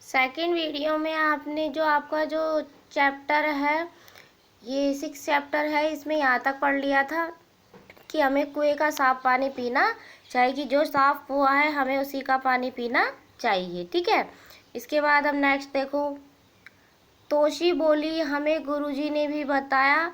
Second video में आपने जो आपका जो चैप्टर है, ये 6 चैप्टर है, इसमें यहाँ तक पढ़ लिया था कि हमें कुएं का साफ पानी पीना चाहिए, कि जो साफ हुआ है हमें उसी का पानी पीना चाहिए। ठीक है। इसके बाद अब नेक्स्ट देखो, तोशी बोली हमें गुरुजी ने भी बताया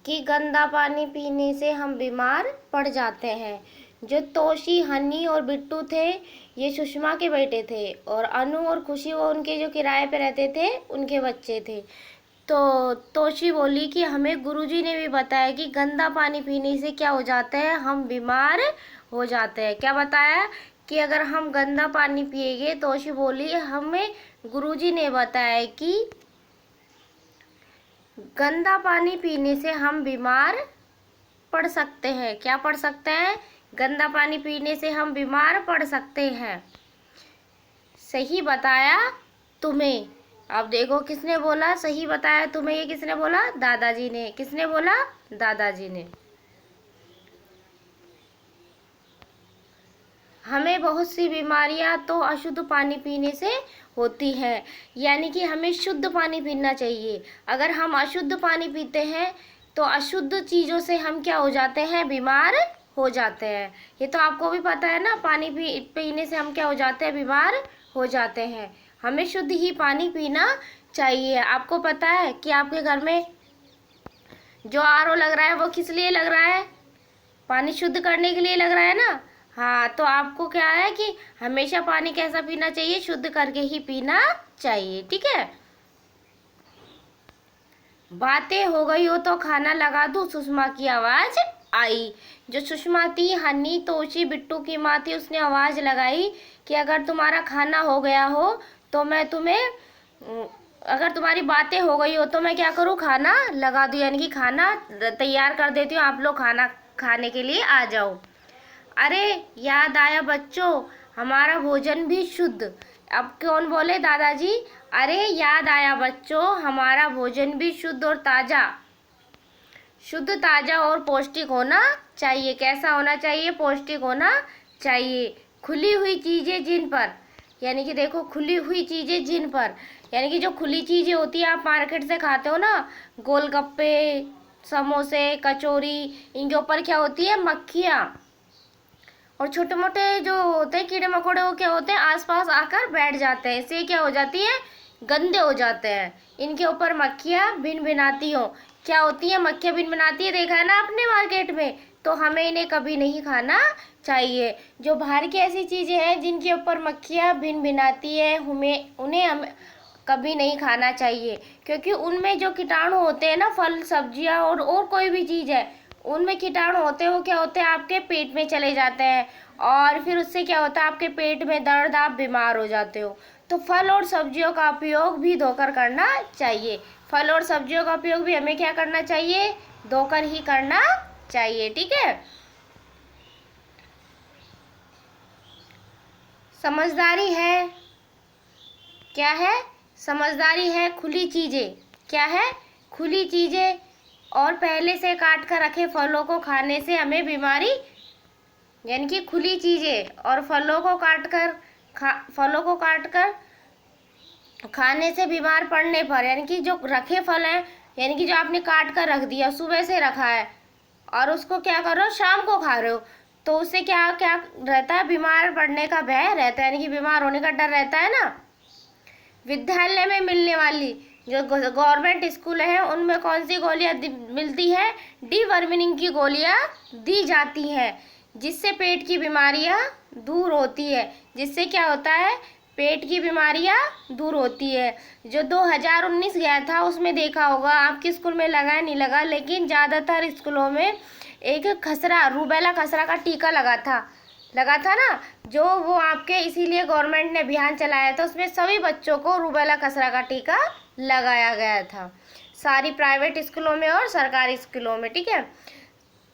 कि गंदा पानी पीने से हम बीमार पड़ जाते हैं। जो तोशी, हनी और बिट्टू थे, ये सुषमा के बेटे थे, और अनु और खुशी वो उनके जो किराए पे रहते थे उनके बच्चे थे। तो तोशी बोली कि हमें गुरुजी ने भी बताया कि गंदा पानी पीने से क्या हो जाता है, हम बीमार हो जाते हैं। क्या बताया कि अगर हम गंदा पानी पिएंगे, तोशी बोली हमें गुरुजी ने बताया कि गंदा पानी पीने से हम बीमार पड़ सकते हैं। क्या पड़ सकते हैं? गंदा पानी पीने से हम बीमार पड़ सकते हैं। सही बताया तुम्हें। अब देखो किसने बोला सही बताया तुम्हें, ये किसने बोला? दादाजी ने। किसने बोला? दादाजी ने। हमें बहुत सी बीमारियां तो अशुद्ध पानी पीने से होती है, यानी कि हमें शुद्ध पानी पीना चाहिए। अगर हम अशुद्ध पानी पीते हैं तो अशुद्ध चीज़ों से हम क्या हो जाते हैं? बीमार हो जाते हैं। ये तो आपको भी पता है ना, पानी पीने से हम क्या हो जाते हैं? बीमार हो जाते हैं। हमें शुद्ध ही पानी पीना चाहिए। आपको पता है कि आपके घर में जो आरओ लग रहा है वो किस लिए लग रहा है? पानी शुद्ध करने के लिए लग रहा है ना। हाँ, तो आपको क्या है कि हमेशा पानी कैसा पीना चाहिए? शुद्ध करके ही पीना चाहिए। ठीक है। बातें हो गई हो तो खाना लगा दूं, सुषमा की आवाज आई। जो सुषमा थी, हनी, तोशी, बिट्टू की माँ थी, उसने आवाज लगाई कि अगर तुम्हारा खाना हो गया हो तो मैं तुम्हें, अगर तुम्हारी बातें हो गई हो तो मैं क्या करूँ? खाना लगा दूं, यानी कि खाना तैयार कर देती हूँ, आप लोग खाना खाने के लिए आ जाओ। अरे याद आया बच्चों, हमारा भोजन भी शुद्ध। अब कौन बोले? दादाजी। अरे याद आया बच्चों, हमारा भोजन भी शुद्ध और ताज़ा, शुद्ध, ताज़ा और पौष्टिक होना चाहिए। कैसा होना चाहिए? पौष्टिक होना चाहिए। खुली हुई चीज़ें जिन पर, यानी कि देखो, खुली हुई चीज़ें जिन पर, यानी कि जो खुली चीज़ें होती है आप मार्केट से खाते हो ना, गोलगप्पे, समोसे, कचौरी, इनके ऊपर क्या होती है? मक्खियाँ और छोटे मोटे जो होते हैं कीड़े मकोड़े, वो क्या होते हैं? आसपास आकर बैठ जाते हैं। इससे क्या हो जाती है? गंदे हो जाते हैं। इनके ऊपर मक्खियाँ भिन भिनाती हो। क्या होती है? मक्खियाँ भिन भिनाती है, देखा है ना आपने मार्केट में। तो हमें इन्हें कभी नहीं खाना चाहिए। जो बाहर की ऐसी चीज़ें हैं जिनके ऊपर मक्खियाँ भिन भिनाती है, उन्हें हम कभी नहीं खाना चाहिए, क्योंकि उनमें जो कीटाणु होते हैं ना, फल, सब्जियाँ और कोई भी चीज़ है, उनमें कीटाणु होते हैं, वो क्या होते हैं? आपके पेट में चले जाते हैं, और फिर उससे क्या होता है? आपके पेट में दर्द, आप बीमार हो जाते हो। तो फल और सब्जियों का उपयोग भी धोकर करना चाहिए। फल और सब्जियों का उपयोग भी हमें क्या करना चाहिए? धोकर ही करना चाहिए। ठीक है। समझदारी है, क्या है? समझदारी है खुली चीज़ें। क्या है? खुली चीज़ें और पहले से काट कर रखे फलों को खाने से हमें बीमारी, यानी कि खुली चीज़ें और फलों को काट कर खाने से बीमार पड़ने पर, यानी कि जो रखे फल हैं, यानी कि जो आपने काट कर रख दिया, सुबह से रखा है और उसको क्या कर रहे हो? शाम को खा रहे हो, तो उससे क्या क्या रहता है? बीमार पड़ने का भय रहता है, यानी कि बीमार होने का डर रहता है ना। विद्यालय में मिलने वाली जो गवर्नमेंट स्कूल हैं उनमें कौन सी गोलियां मिलती है? डिवर्मिनिंग की गोलियां दी जाती हैं, जिससे पेट की बीमारियां दूर होती है। जिससे क्या होता है? पेट की बीमारियां दूर होती है। जो 2019 गया था उसमें देखा होगा, आपके स्कूल में लगा नहीं लगा, लेकिन ज़्यादातर स्कूलों में एक खसरा, रूबेला खसरा का टीका लगा था ना, जो वो आपके, इसीलिए गवर्नमेंट ने अभियान चलाया था, उसमें सभी बच्चों को रूबेला खसरा का टीका लगाया गया था, सारी प्राइवेट स्कूलों में और सरकारी स्कूलों में। ठीक है।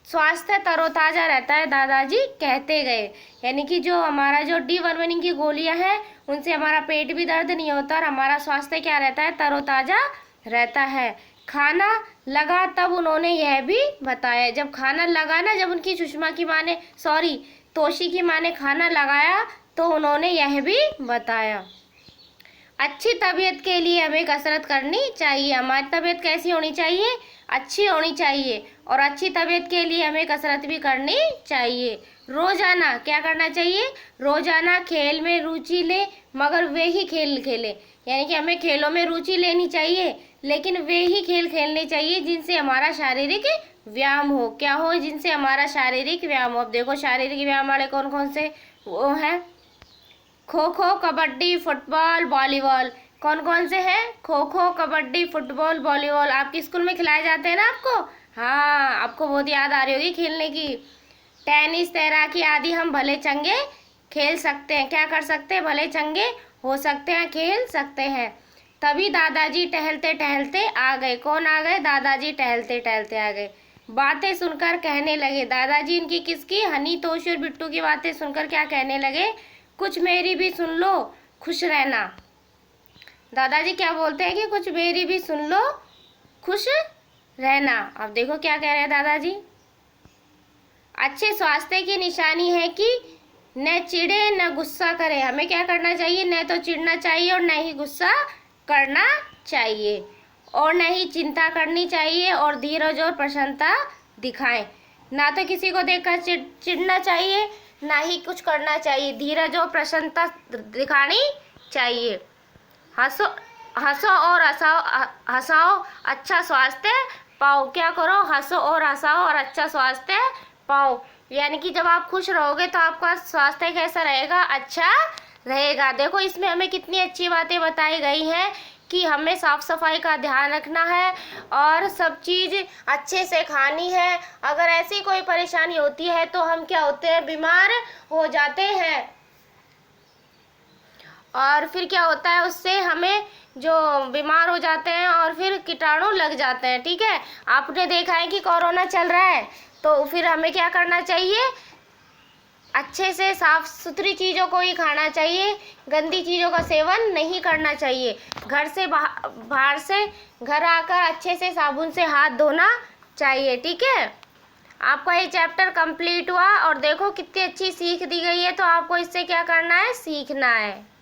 स्वास्थ्य तरोताज़ा रहता है, दादाजी कहते गए, यानी कि जो हमारा जो डिवर्मिनिंग की गोलियां हैं उनसे हमारा पेट भी दर्द नहीं होता और हमारा स्वास्थ्य क्या रहता है? तरोताज़ा रहता है। खाना लगा तब उन्होंने यह भी बताया, जब खाना लगा ना, जब उनकी सुषमा की माँ ने, सॉरी, तोशी की माँ ने खाना लगाया, तो उन्होंने यह भी बताया। अच्छी तबीयत के लिए हमें कसरत करनी चाहिए। हमारी तबीयत कैसी होनी चाहिए? अच्छी होनी चाहिए। और अच्छी तबीयत के लिए हमें कसरत भी करनी चाहिए। रोजाना क्या करना चाहिए? रोजाना खेल में रुचि ले, मगर वे ही खेल खेले। यानी कि हमें खेलों में रुचि लेनी चाहिए, लेकिन वे ही खेल खेलने चाहिए जिनसे हमारा शारीरिक व्यायाम हो। क्या हो? जिनसे हमारा शारीरिक व्यायाम हो। अब देखो शारीरिक व्यायाम वाले कौन कौन से वो हैं? Kho kho, kabaddi, football, volleyball. कौन कौन से हैं? Kho kho, kabaddi, football, volleyball. आपके स्कूल में खिलाए जाते हैं ना आपको? हाँ, आपको बहुत याद आ रही होगी खेलने की। टेनिस, तैराकी आदि हम भले चंगे खेल सकते हैं। क्या कर सकते हैं? भले चंगे हो सकते हैं, खेल सकते हैं। तभी दादाजी टहलते टहलते आ गए। कौन आ गए? दादाजी टहलते टहलते आ गए। बातें सुनकर कहने लगे। दादाजी इनकी किसकी? हनी, तोशी और बिट्टू की बातें सुनकर क्या कहने लगे? कुछ मेरी भी सुन लो, खुश रहना। दादाजी क्या बोलते हैं कि कुछ मेरी भी सुन लो, खुश रहना। अब देखो क्या कह रहे हैं दादाजी। अच्छे स्वास्थ्य की निशानी है कि न चिढ़े न गुस्सा करे। हमें क्या करना चाहिए? न तो चिढ़ना चाहिए और न ही गुस्सा करना चाहिए, और न ही चिंता करनी चाहिए, और धीरज और प्रसन्नता दिखाएं। ना तो किसी को देखकर चिढ़ना चाहिए, ना ही कुछ करना चाहिए। धीरज और प्रसन्नता दिखानी चाहिए। हंसो हंसो और हंसाओ, अच्छा स्वास्थ्य पाओ। क्या करो? हंसो और हंसाओ और अच्छा स्वास्थ्य पाओ। यानी कि जब आप खुश रहोगे तो आपका स्वास्थ्य कैसा रहेगा? अच्छा रहेगा। देखो इसमें हमें कितनी अच्छी बातें बताई गई हैं कि हमें साफ सफाई का ध्यान रखना है और सब चीज़ अच्छे से खानी है। अगर ऐसी कोई परेशानी होती है तो हम क्या होते हैं? बीमार हो जाते हैं। और फिर क्या होता है? उससे हमें जो बीमार हो जाते हैं और फिर कीटाणु लग जाते हैं। ठीक है, आपने देखा है कि कोरोना चल रहा है, तो फिर हमें क्या करना चाहिए? अच्छे से साफ सुथरी चीज़ों को ही खाना चाहिए, गंदी चीज़ों का सेवन नहीं करना चाहिए। घर से बाहर से घर आकर अच्छे से साबुन से हाथ धोना चाहिए। ठीक है, आपका ये चैप्टर कंप्लीट हुआ और देखो कितनी अच्छी सीख दी गई है। तो आपको इससे क्या करना है? सीखना है।